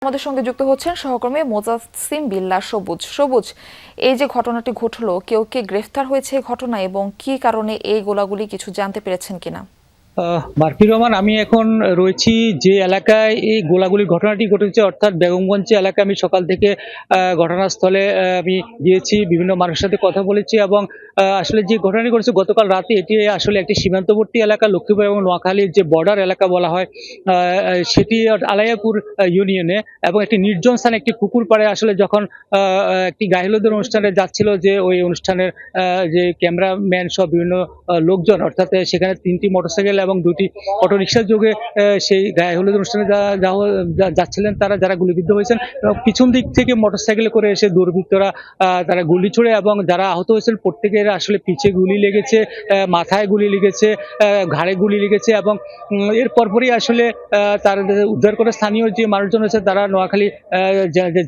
আমাদের সঙ্গে যুক্ত হচ্ছেন সহকর্মী মোজাসিম বিল্লাহ সবুজ। সবুজ, এই যে ঘটনাটি ঘটলো, কেউ কে গ্রেফতার হয়েছে এই ঘটনায় এবং কি কারণে এই গোলাগুলি কিছু জানতে পেরেছেন কিনা? মারফি রহমান, আমি এখন রয়েছি যে এলাকায় এই গোলাগুলির ঘটনাটি ঘটেছে, অর্থাৎ বেগমগঞ্জ এলাকায়। আমি সকাল থেকে ঘটনাস্থলে আমি গিয়েছি, বিভিন্ন মানুষের সাথে কথা বলেছি এবং আসলে যে ঘটনাটি ঘটেছে গতকাল রাতে, এটি আসলে একটি সীমান্তবর্তী এলাকা, লক্ষ্মীপুর এবং নোয়াখালীর যে বর্ডার এলাকা বলা হয়, সেটি আলাইয়াপুর ইউনিয়নে এবং একটি নির্জন স্থানে একটি পুকুর পাড়ে আসলে যখন একটি গায়ে হলুদের অনুষ্ঠানে যাচ্ছিল, যে ওই অনুষ্ঠানের যে ক্যামেরাম্যান সহ বিভিন্ন লোকজন, অর্থাৎ সেখানে 3টি মোটরসাইকেল এবং 2টি অটোরিকশা যোগে সেই গায়ে হলুদ অনুষ্ঠানে যাচ্ছিলেন তারা, যারা গুলিবিদ্ধ হয়েছেন। এবং পিছন দিক থেকে মোটরসাইকেলে করে এসে দুর্বৃত্তরা তারা গুলি ছোড়ে এবং যারা আহত হয়েছেন প্রত্যেকের আসলে পিছে গুলি লেগেছে, মাথায় গুলি লেগেছে, ঘাড়ে গুলি লেগেছে এবং এর পরপরই আসলে তার উদ্ধার করে স্থানীয় যে মানুষজন রয়েছে তারা নোয়াখালী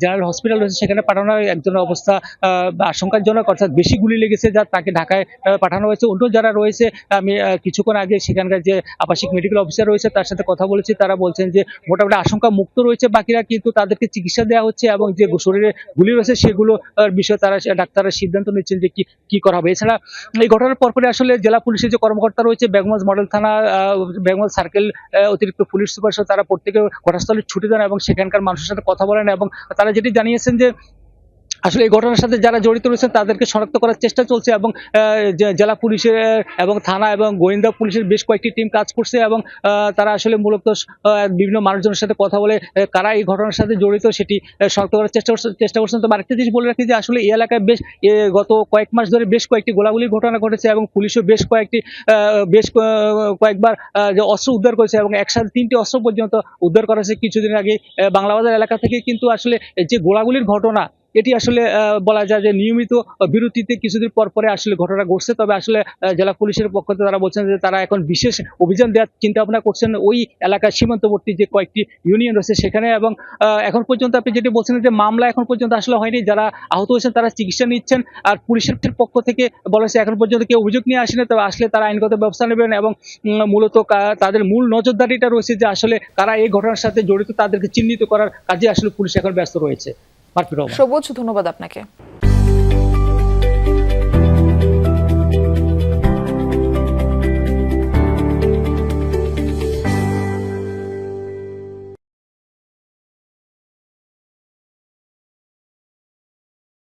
জেনারেল হসপিটাল রয়েছে সেখানে পাঠানো হয়। একজনের অবস্থা আশঙ্কাজনক, অর্থাৎ বেশি গুলি লেগেছে, যা তাকে ঢাকায় পাঠানো হয়েছে। অন্য যারা রয়েছে, আমি কিছুক্ষণ আগে সেখানকার যে আবাসিক মেডিকেল অফিসার রয়েছে তার সাথে কথা বলেছি, তারা বলছেন যে মোটামুটি আশঙ্কা মুক্ত রয়েছে বাকিরা, কিন্তু তাদেরকে চিকিৎসা দেওয়া হচ্ছে এবং যে শরীরে গুলি রয়েছে সেগুলো বিষয়ে তারা ডাক্তাররা সিদ্ধান্ত নিচ্ছেন যে কি করা হবে। এছাড়া এই ঘটনার পরপরই আসলে জেলা পুলিশের যে কর্মকর্তা রয়েছে, বেগমগঞ্জ মডেল থানা, বেগমগঞ্জ সার্কেল অতিরিক্ত পুলিশ সুপার, তারা প্রত্যেকে ঘটনাস্থলে ছুটে যান এবং সেখানকার মানুষের সাথে কথা বলেন এবং তারা যেটি জানিয়েছেন যে আসলে এই ঘটনার সাথে যারা জড়িত রয়েছেন তাদেরকে শনাক্ত করার চেষ্টা চলছে এবং জেলা পুলিশের এবং থানা এবং গোয়েন্দা পুলিশের বেশ কয়েকটি টিম কাজ করছে এবং তারা আসলে মূলত বিভিন্ন মানুষজনের সাথে কথা বলে কারা এই ঘটনার সাথে জড়িত সেটি শনাক্ত করার চেষ্টা করছেন। তবে আরেকটা জিনিস বলে রাখি যে আসলে এই এলাকায় গত কয়েক মাস ধরে বেশ কয়েকটি গোলাগুলির ঘটনা ঘটেছে এবং পুলিশও বেশ কয়েকবার যে অস্ত্র উদ্ধার করেছে এবং একসাথে 3টি অস্ত্র পর্যন্ত উদ্ধার করা হয়েছে কিছুদিন আগে বাংলাবাজার এলাকা থেকে। কিন্তু আসলে যে গোলাগুলির ঘটনা, এটি আসলে বলা যায় যে নিয়মিত বিরতিতে কিছুদিন পর পরে আসলে ঘটনা ঘটছে। তবে আসলে জেলা পুলিশের পক্ষ থেকে তারা বলছেন যে তারা এখন বিশেষ অভিযান দেওয়ার চিন্তা ভাবনা করছেন ওই এলাকার সীমান্তবর্তী যে কয়েকটি ইউনিয়ন রয়েছে সেখানে। এবং এখন পর্যন্ত আপনি যেটি বলছেন যে মামলা এখন পর্যন্ত আসলে হয়নি, যারা আহত হয়েছেন তারা চিকিৎসা নিচ্ছেন। আর পুলিশের পক্ষ থেকে বলা হয়েছে এখন পর্যন্ত কেউ অভিযোগ নিয়ে আসেনি, তবে আসলে তারা আইনগত ব্যবস্থা নেবেন এবং মূলত তাদের মূল নজরদারিটা রয়েছে যে আসলে কারা এই ঘটনার সাথে জড়িত তাদেরকে চিহ্নিত করার কাজে আসলে পুলিশ এখন ব্যস্ত রয়েছে। সবুজ, ধন্যবাদ আপনাকে।